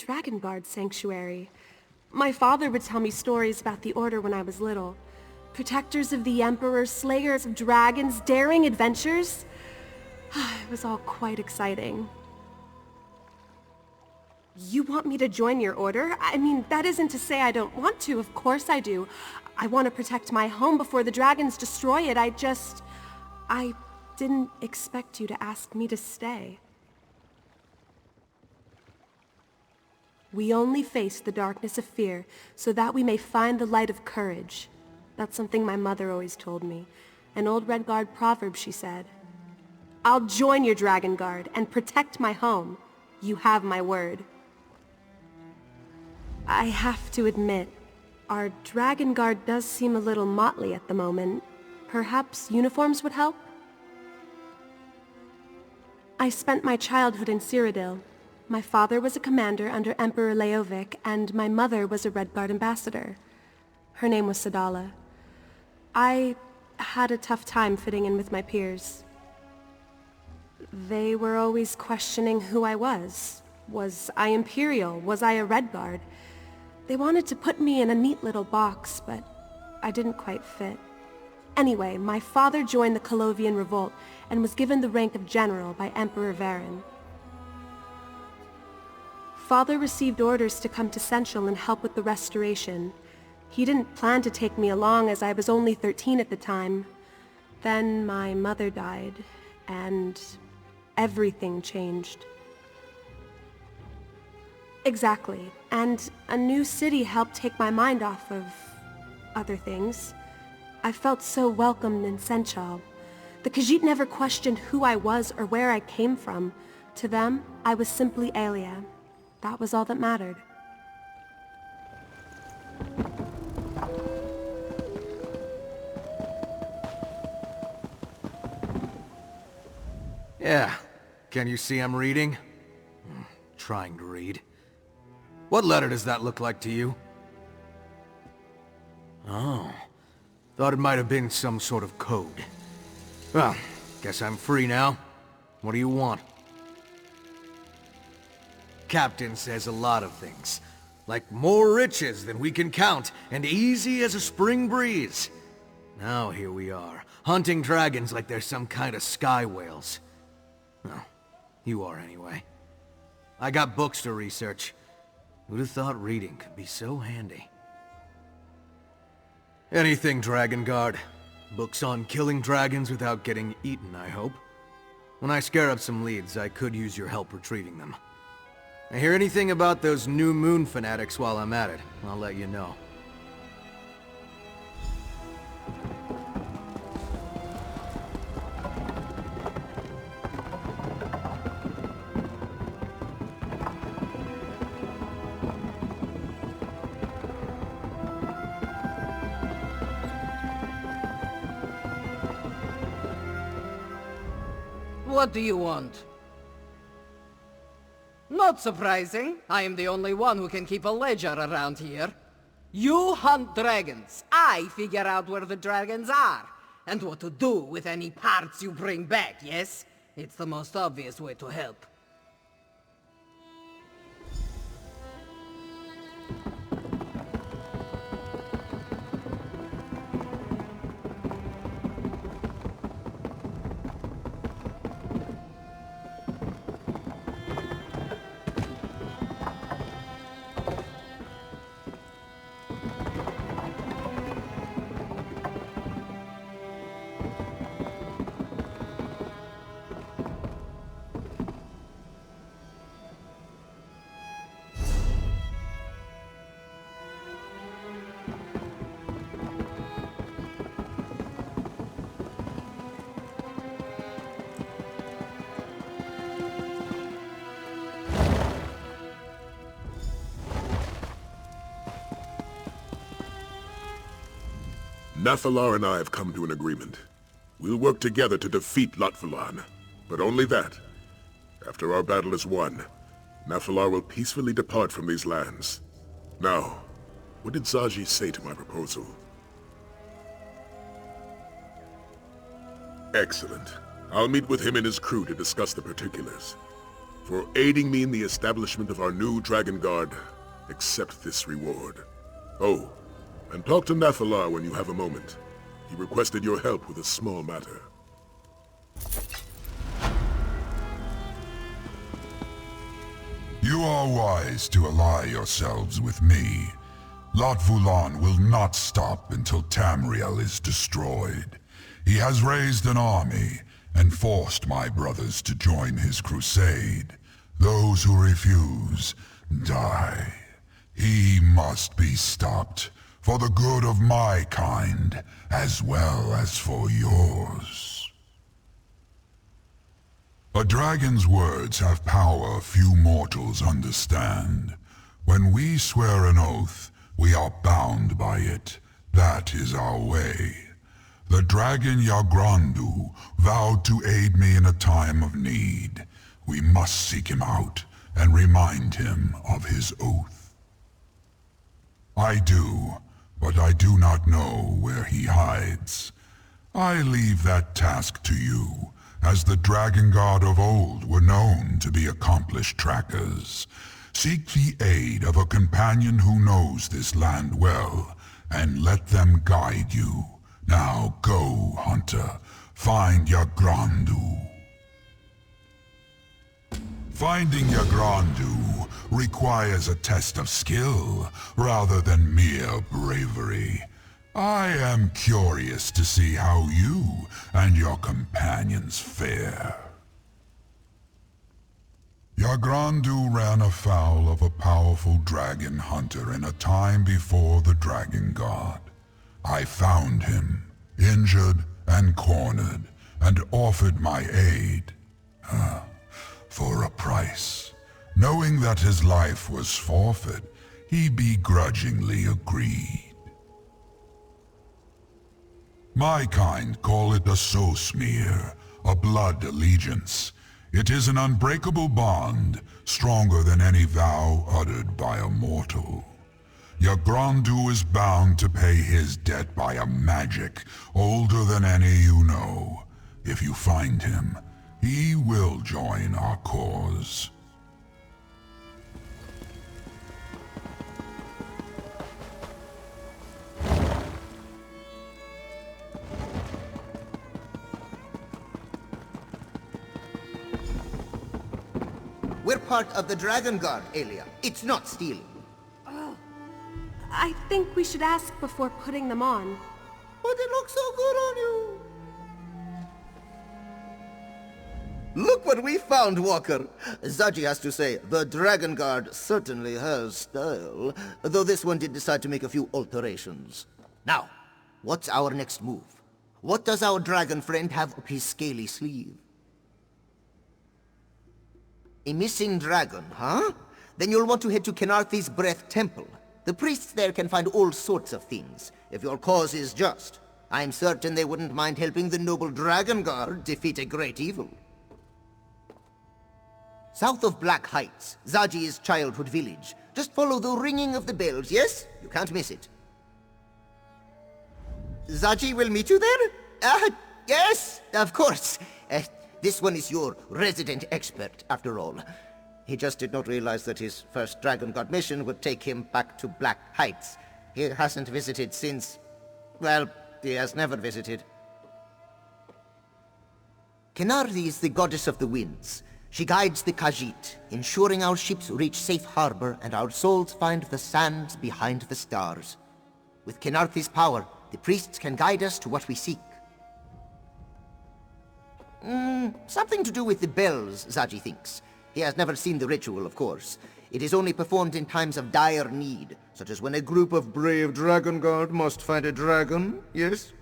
Dragon Guard sanctuary. My father would tell me stories about the Order when I was little. Protectors of the Emperor, slayers of dragons, daring adventures. It was all quite exciting. You want me to join your order? I mean, that isn't to say I don't want to. Of course I do. I want to protect my home before the dragons destroy it. I didn't expect you to ask me to stay. We only face the darkness of fear so that we may find the light of courage. That's something my mother always told me. An old Red Guard proverb, she said. I'll join your Dragon Guard and protect my home. You have my word. I have to admit, our Dragon Guard does seem a little motley at the moment. Perhaps uniforms would help? I spent my childhood in Cyrodiil. My father was a commander under Emperor Leovic, and my mother was a Red Guard ambassador. Her name was Sadala. I had a tough time fitting in with my peers. They were always questioning who I was. Was I Imperial? Was I a Red Guard? They wanted to put me in a neat little box, but I didn't quite fit. Anyway, my father joined the Colovian Revolt and was given the rank of General by Emperor Varen. Father received orders to come to Central and help with the restoration. He didn't plan to take me along as I was only 13 at the time. Then my mother died, and everything changed. Exactly, and a new city helped take my mind off of other things. I felt so welcomed in Senchal. The Khajiit never questioned who I was or where I came from. To them, I was simply Aelia. That was all that mattered. Yeah. Can you see I'm reading? Trying to read. What letter does that look like to you? Oh. Thought it might have been some sort of code. Well, guess I'm free now. What do you want? Captain says a lot of things. Like more riches than we can count, and easy as a spring breeze. Now here we are, hunting dragons like they're some kind of sky whales. Well, you are anyway. I got books to research. Who'd have thought reading could be so handy? Anything, Dragon Guard. Books on killing dragons without getting eaten, I hope. When I scare up some leads, I could use your help retrieving them. I hear anything about those New Moon fanatics while I'm at it, I'll let you know. What do you want? Not surprising. I am the only one who can keep a ledger around here. You hunt dragons. I figure out where the dragons are, and what to do with any parts you bring back, yes? It's the most obvious way to help. Nathalar and I have come to an agreement. We'll work together to defeat Lotfalan, but only that. After our battle is won, Nathalar will peacefully depart from these lands. Now, what did Zaji say to my proposal? Excellent. I'll meet with him and his crew to discuss the particulars. For aiding me in the establishment of our new Dragon Guard, accept this reward. Oh, and talk to Nathalar when you have a moment. He requested your help with a small matter. You are wise to ally yourselves with me. Lotvulan will not stop until Tamriel is destroyed. He has raised an army and forced my brothers to join his crusade. Those who refuse, die. He must be stopped, for the good of my kind, as well as for yours. A dragon's words have power few mortals understand. When we swear an oath, we are bound by it. That is our way. The dragon Yagrandu vowed to aid me in a time of need. We must seek him out and remind him of his oath. I do, but I do not know where he hides. I leave that task to you, as the Dragon God of old were known to be accomplished trackers. Seek the aid of a companion who knows this land well, and let them guide you. Now go, hunter. Find Yagrandu. Finding Yagrandu requires a test of skill, rather than mere bravery. I am curious to see how you and your companions fare. Yagrandu ran afoul of a powerful dragon hunter in a time before the Dragon God. I found him, injured and cornered, and offered my aid. For a price. Knowing that his life was forfeit, he begrudgingly agreed. My kind call it a soul smear, a blood allegiance. It is an unbreakable bond, stronger than any vow uttered by a mortal. Yagrandu is bound to pay his debt by a magic older than any you know. If you find him, he will join our cause. We're part of the Dragon Guard, Aelia. It's not stealing. I think we should ask before putting them on. But it looks so good on you. Look what we found, Walker. Zaji has to say, the Dragon Guard certainly has style, though this one did decide to make a few alterations. Now, what's our next move? What does our dragon friend have up his scaly sleeve? A missing dragon, huh? Then you'll want to head to Kenarthi's Breton Temple. The priests there can find all sorts of things, if your cause is just. I'm certain they wouldn't mind helping the noble Dragon Guard defeat a great evil. South of Black Heights, Zaji's childhood village. Just follow the ringing of the bells, yes? You can't miss it. Zaji will meet you there? Yes, of course. This one is your resident expert, after all. He just did not realize that his first Dragon God mission would take him back to Black Heights. He hasn't visited since... well, he has never visited. Kenarthi is the goddess of the winds. She guides the Khajiit, ensuring our ships reach safe harbor and our souls find the sands behind the stars. With Kenarthi's power, the priests can guide us to what we seek. Something to do with the bells, Zaji thinks. He has never seen the ritual, of course. It is only performed in times of dire need, such as when a group of brave Dragon Guard must find a dragon, yes?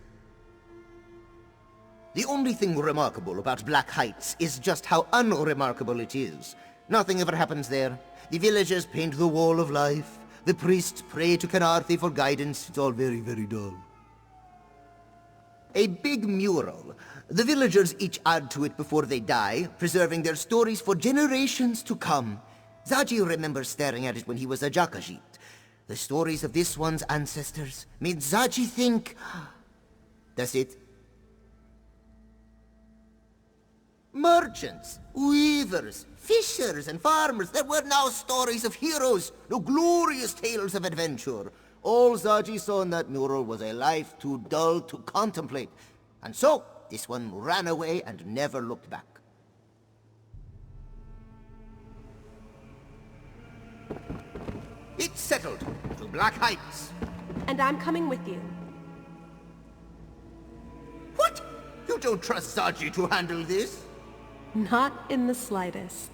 The only thing remarkable about Black Heights is just how unremarkable it is. Nothing ever happens there. The villagers paint the wall of life. The priests pray to Kenarthi for guidance. It's all very, very dull. A big mural. The villagers each add to it before they die, preserving their stories for generations to come. Zaji remembers staring at it when he was a Jakajit. The stories of this one's ancestors made Zaji think... That's it. Merchants, weavers, fishers, and farmers. There were now stories of heroes, no glorious tales of adventure. All Zaji saw in that mural was a life too dull to contemplate. And so, this one ran away and never looked back. It's settled. To Black Heights. And I'm coming with you. What? You don't trust Zaji to handle this? Not in the slightest.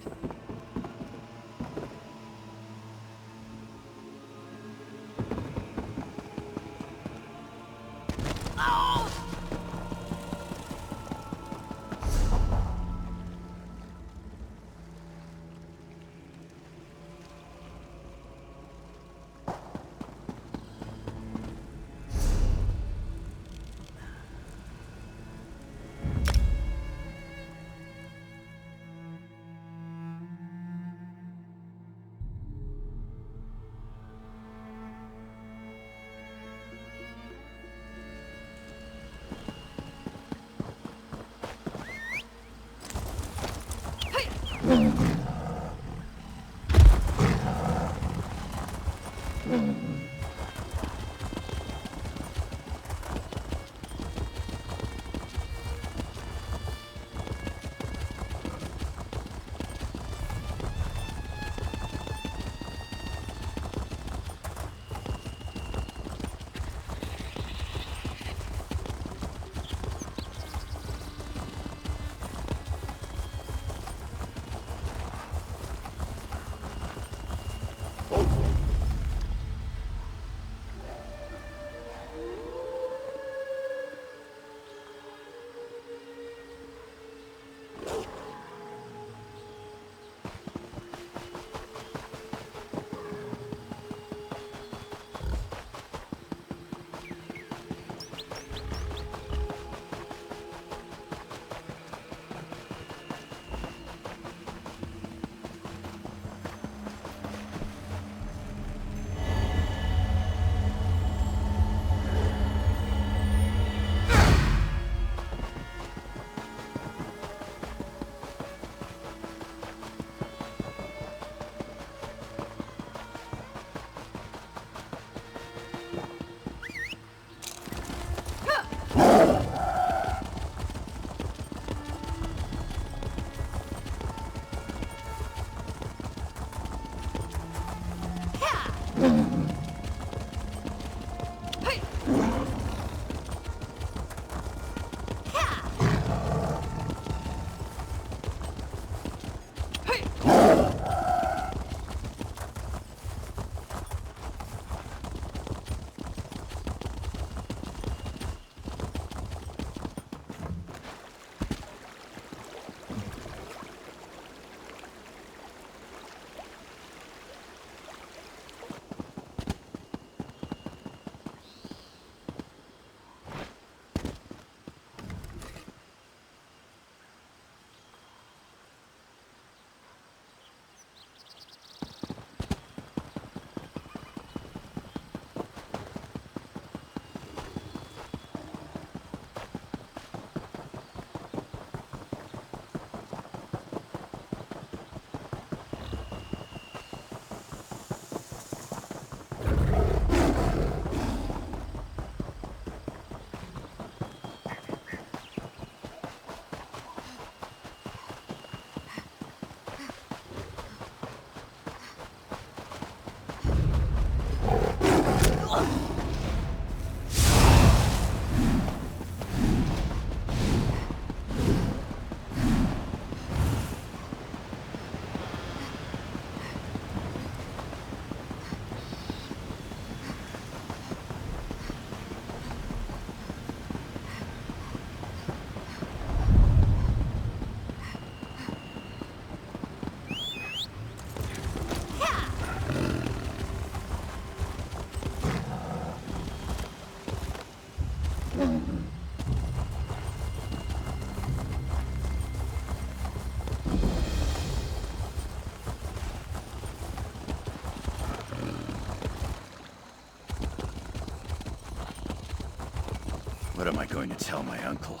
What am I going to tell my uncle?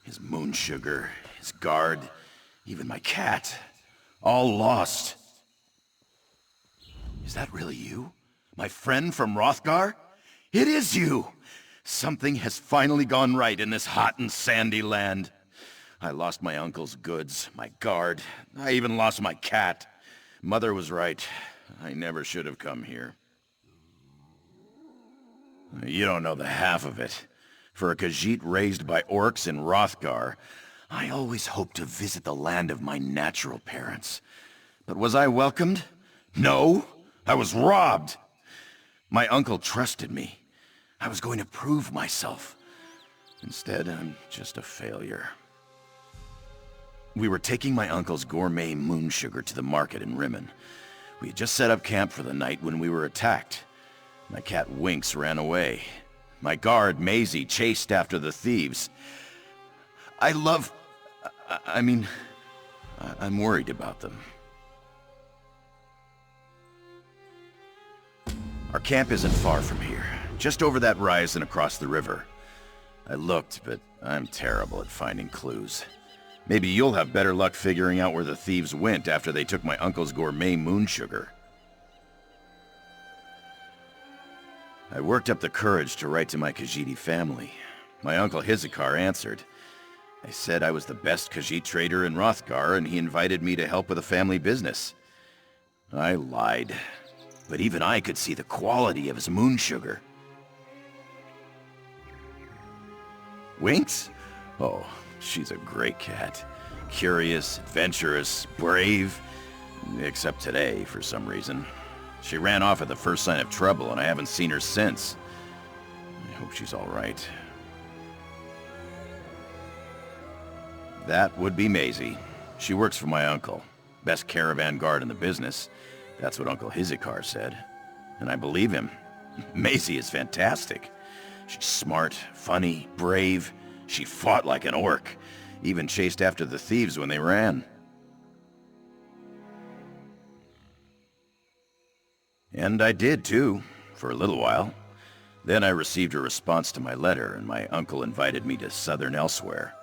His moon sugar, his guard, even my cat. All lost. Is that really you? My friend from Hrothgar? It is you! Something has finally gone right in this hot and sandy land. I lost my uncle's goods, my guard. I even lost my cat. Mother was right. I never should have come here. You don't know the half of it. For a Khajiit raised by orcs in Hrothgar, I always hoped to visit the land of my natural parents. But was I welcomed? No! I was robbed! My uncle trusted me. I was going to prove myself. Instead, I'm just a failure. We were taking my uncle's gourmet moon sugar to the market in Rimmen. We had just set up camp for the night when we were attacked. My cat Winks ran away. My guard, Maisie, chased after the thieves. I'm worried about them. Our camp isn't far from here, just over that rise and across the river. I looked, but I'm terrible at finding clues. Maybe you'll have better luck figuring out where the thieves went after they took my uncle's gourmet moon sugar. I worked up the courage to write to my Khajiit family. My uncle Hizikar answered. I said I was the best Khajiit trader in Hrothgar, and he invited me to help with a family business. I lied, but even I could see the quality of his moon sugar. Winks? Oh, she's a great cat. Curious, adventurous, brave. Except today, for some reason. She ran off at the first sign of trouble, and I haven't seen her since. I hope she's all right. That would be Maisie. She works for my uncle. Best caravan guard in the business. That's what Uncle Hizikar said. And I believe him. Maisie is fantastic. She's smart, funny, brave. She fought like an orc. Even chased after the thieves when they ran. And I did, too, for a little while. Then I received a response to my letter, and my uncle invited me to southern Elsweyr.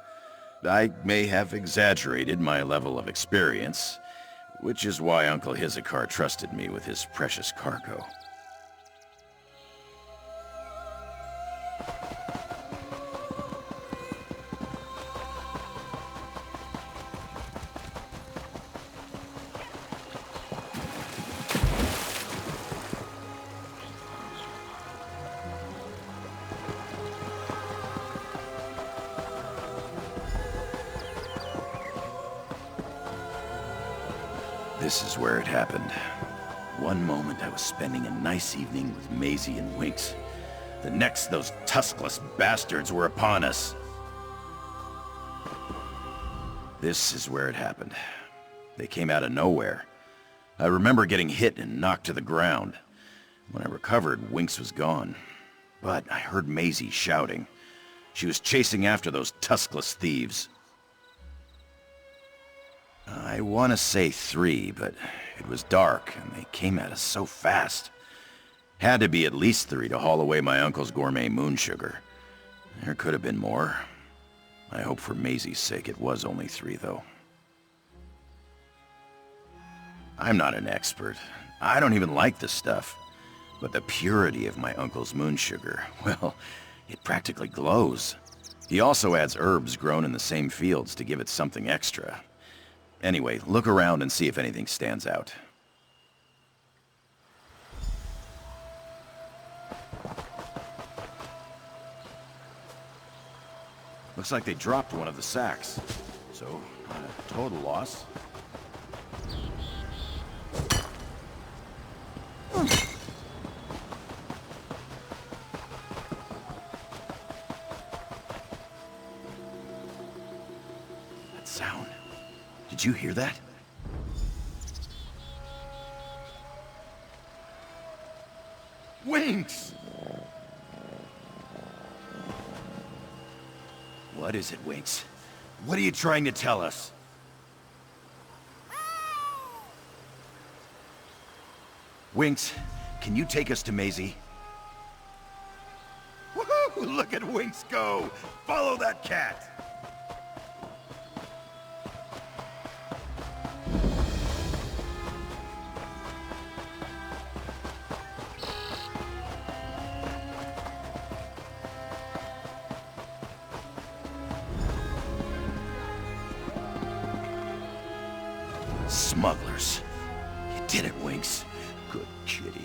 I may have exaggerated my level of experience, which is why Uncle Hizikar trusted me with his precious cargo. This is where it happened. One moment I was spending a nice evening with Maisie and Winks. The next, those tuskless bastards were upon us. This is where it happened. They came out of nowhere. I remember getting hit and knocked to the ground. When I recovered, Winks was gone. But I heard Maisie shouting. She was chasing after those tuskless thieves. I want to say 3, but it was dark, and they came at us so fast. Had to be at least 3 to haul away my uncle's gourmet moon sugar. There could have been more. I hope for Maisie's sake it was only 3, though. I'm not an expert. I don't even like the stuff. But the purity of my uncle's moon sugar, well, it practically glows. He also adds herbs grown in the same fields to give it something extra. Anyway, look around and see if anything stands out. Looks like they dropped one of the sacks. So, not a total loss. That sound. Did you hear that? Winks! What is it, Winks? What are you trying to tell us? Winks, can you take us to Maisie? Woohoo! Look at Winks go! Follow that cat! Smugglers. You did it, Winks. Good kitty.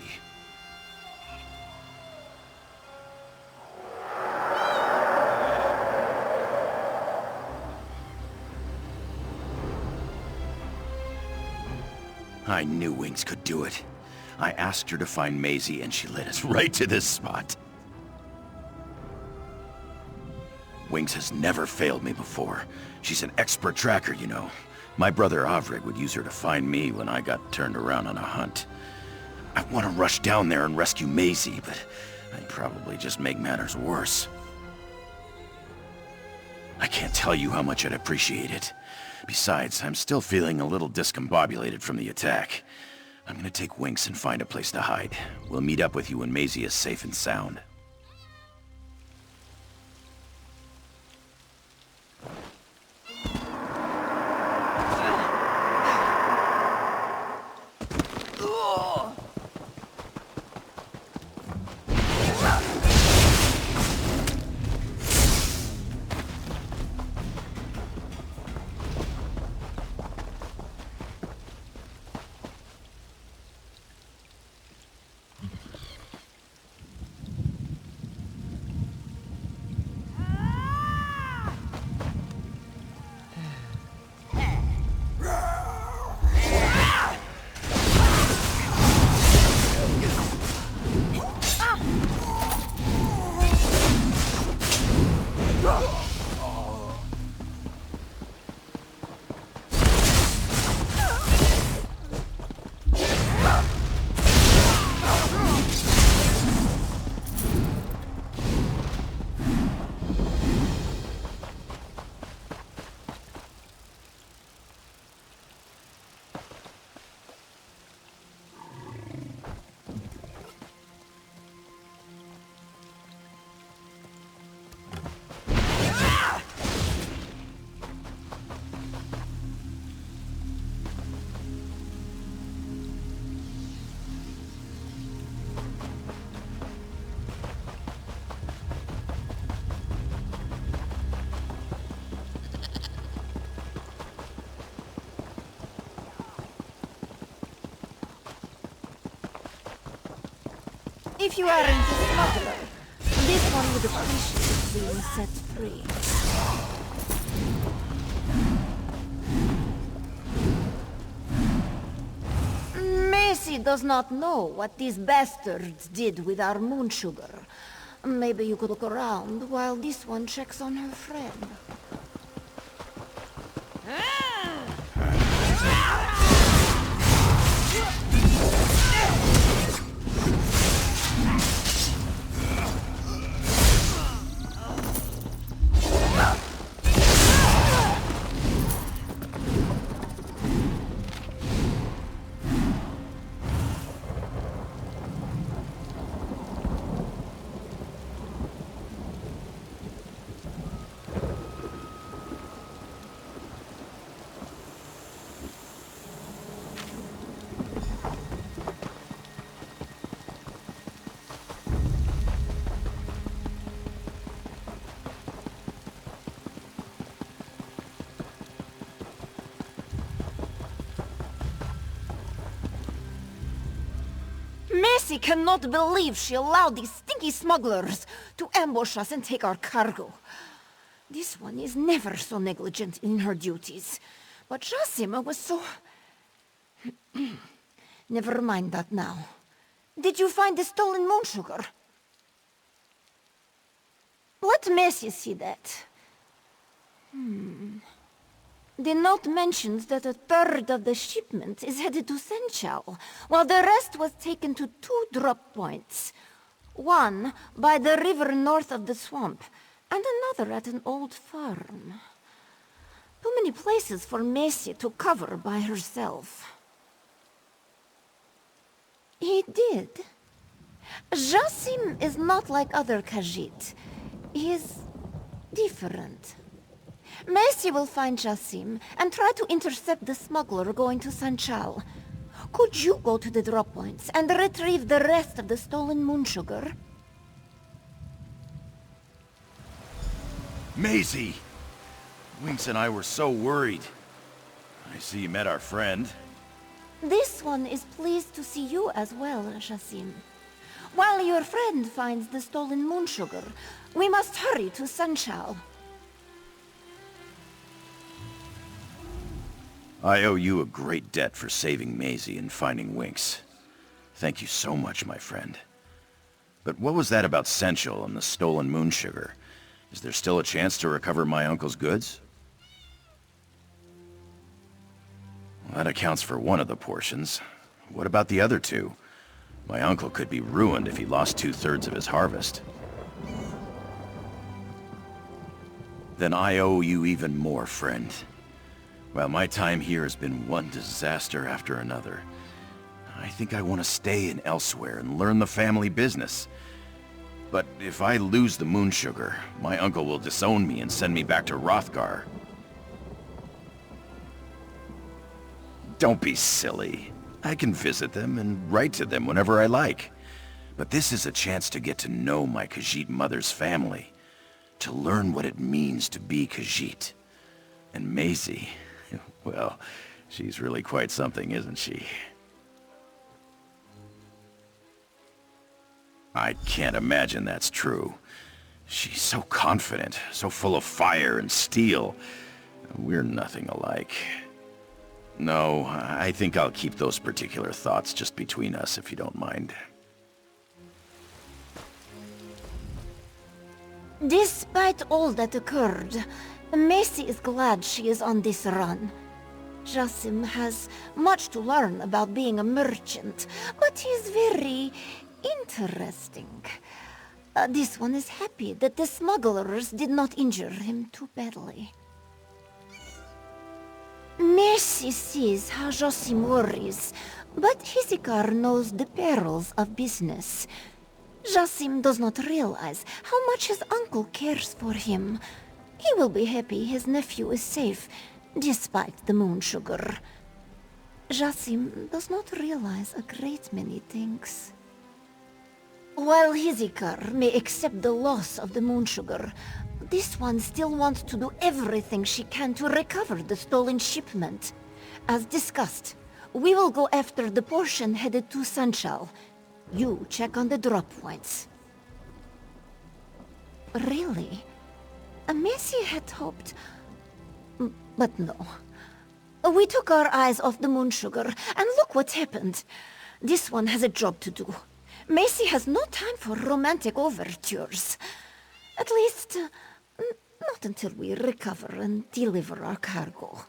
I knew Winks could do it. I asked her to find Maisie and she led us right to this spot. Winks has never failed me before. She's an expert tracker, you know. My brother Avrig would use her to find me when I got turned around on a hunt. I want to rush down there and rescue Maisie, but I'd probably just make matters worse. I can't tell you how much I'd appreciate it. Besides, I'm still feeling a little discombobulated from the attack. I'm gonna take Winks and find a place to hide. We'll meet up with you when Maisie is safe and sound. If you aren't a smuggler, this one would appreciate being set free. Macy does not know what these bastards did with our moon sugar. Maybe you could look around while this one checks on her friend. Macy cannot believe she allowed these stinky smugglers to ambush us and take our cargo. This one is never so negligent in her duties. But Jasima was so... Never mind that now. Did you find the stolen moon sugar? Let Macy see that. The note mentions that 1/3 of the shipment is headed to Senchal, while the rest was taken to 2 drop points. One by the river north of the swamp, and another at an old farm. Too many places for Macy to cover by herself. He did. Jasim is not like other Khajiit. He is different. Macy will find Jasim and try to intercept the smuggler going to Sanchal. Could you go to the drop points and retrieve the rest of the stolen moon sugar? Maisie! Winks and I were so worried. I see you met our friend. This one is pleased to see you as well, Jassim. While your friend finds the stolen moon sugar, we must hurry to Sunshal. I owe you a great debt for saving Maisie and finding Winks. Thank you so much, my friend. But what was that about Sensual and the stolen moon sugar? Is there still a chance to recover my uncle's goods? Well, that accounts for one of the portions. What about the other two? My uncle could be ruined if he lost 2/3 of his harvest. Then I owe you even more, friend. Well, my time here has been one disaster after another. I think I want to stay in Elsweyr and learn the family business. But if I lose the moon sugar, my uncle will disown me and send me back to Hrothgar. Don't be silly. I can visit them and write to them whenever I like. But this is a chance to get to know my Khajiit mother's family. To learn what it means to be Khajiit. And Maisie, well, she's really quite something, isn't she? I can't imagine that's true. She's so confident, so full of fire and steel. We're nothing alike. No, I think I'll keep those particular thoughts just between us, if you don't mind. Despite all that occurred, Maisie is glad she is on this run. Jassim has much to learn about being a merchant, but he's very interesting. This one is happy that the smugglers did not injure him too badly. Maisie sees how Jassim worries, but Hizikar knows the perils of business. Jassim does not realize how much his uncle cares for him. He will be happy his nephew is safe, despite the moon sugar. Jassim does not realize a great many things. While Hizikar may accept the loss of the moon sugar, this one still wants to do everything she can to recover the stolen shipment. As discussed, we will go after the portion headed to Sunshal. You check on the drop points. Really? Maisie had hoped... But no. We took our eyes off the moon sugar, and look what happened. This one has a job to do. Maisie has no time for romantic overtures. At least, not until we recover and deliver our cargo.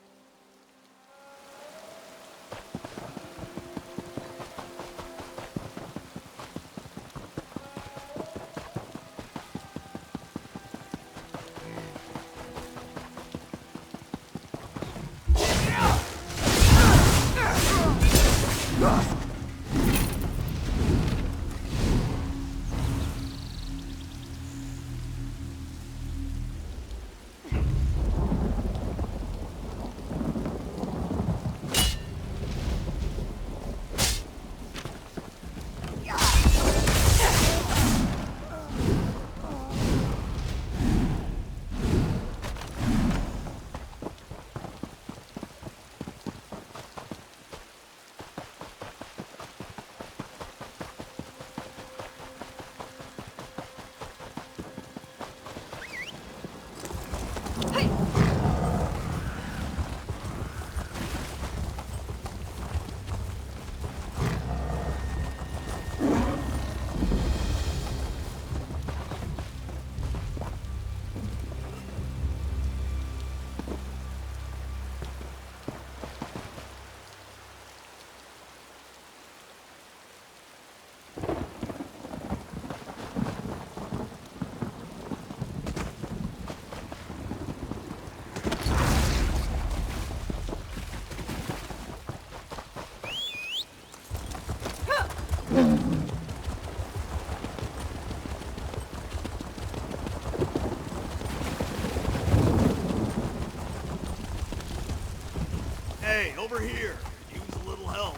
Hey, over here. Use a little help.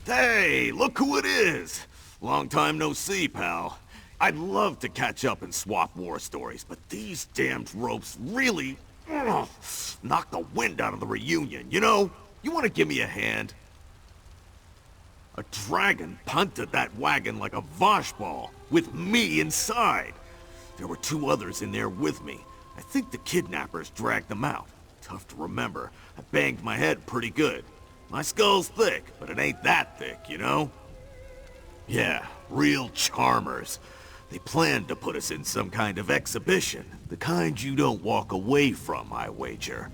Hey, look who it is. Long time no see, pal. I'd love to catch up and swap war stories, but these damned ropes really knock the wind out of the reunion, you know? You want to give me a hand? A dragon punted that wagon like a vosh ball, with me inside. There were 2 others in there with me. I think the kidnappers dragged them out. Tough to remember. I banged my head pretty good. My skull's thick, but it ain't that thick, you know? Yeah, real charmers. They planned to put us in some kind of exhibition. The kind you don't walk away from, I wager.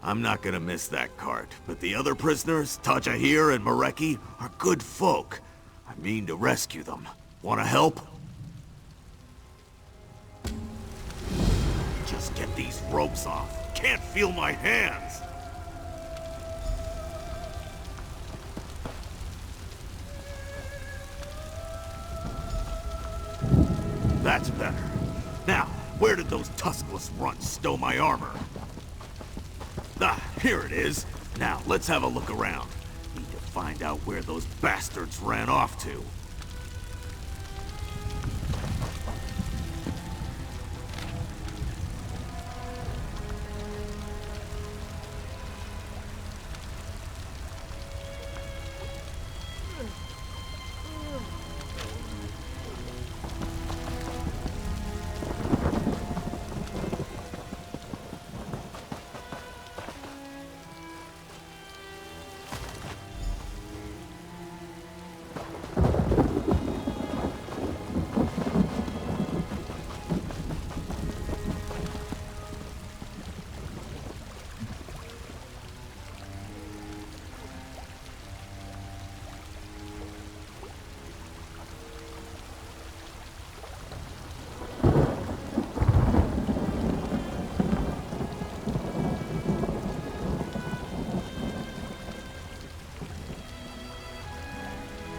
I'm not gonna miss that cart, but the other prisoners, Tajahir and Mareki, are good folk. I mean to rescue them. Wanna help? Just get these ropes off. Can't feel my hands. That's better. Now, where did those tuskless runts stow my armor? Ah, here it is. Now, let's have a look around. Need to find out where those bastards ran off to.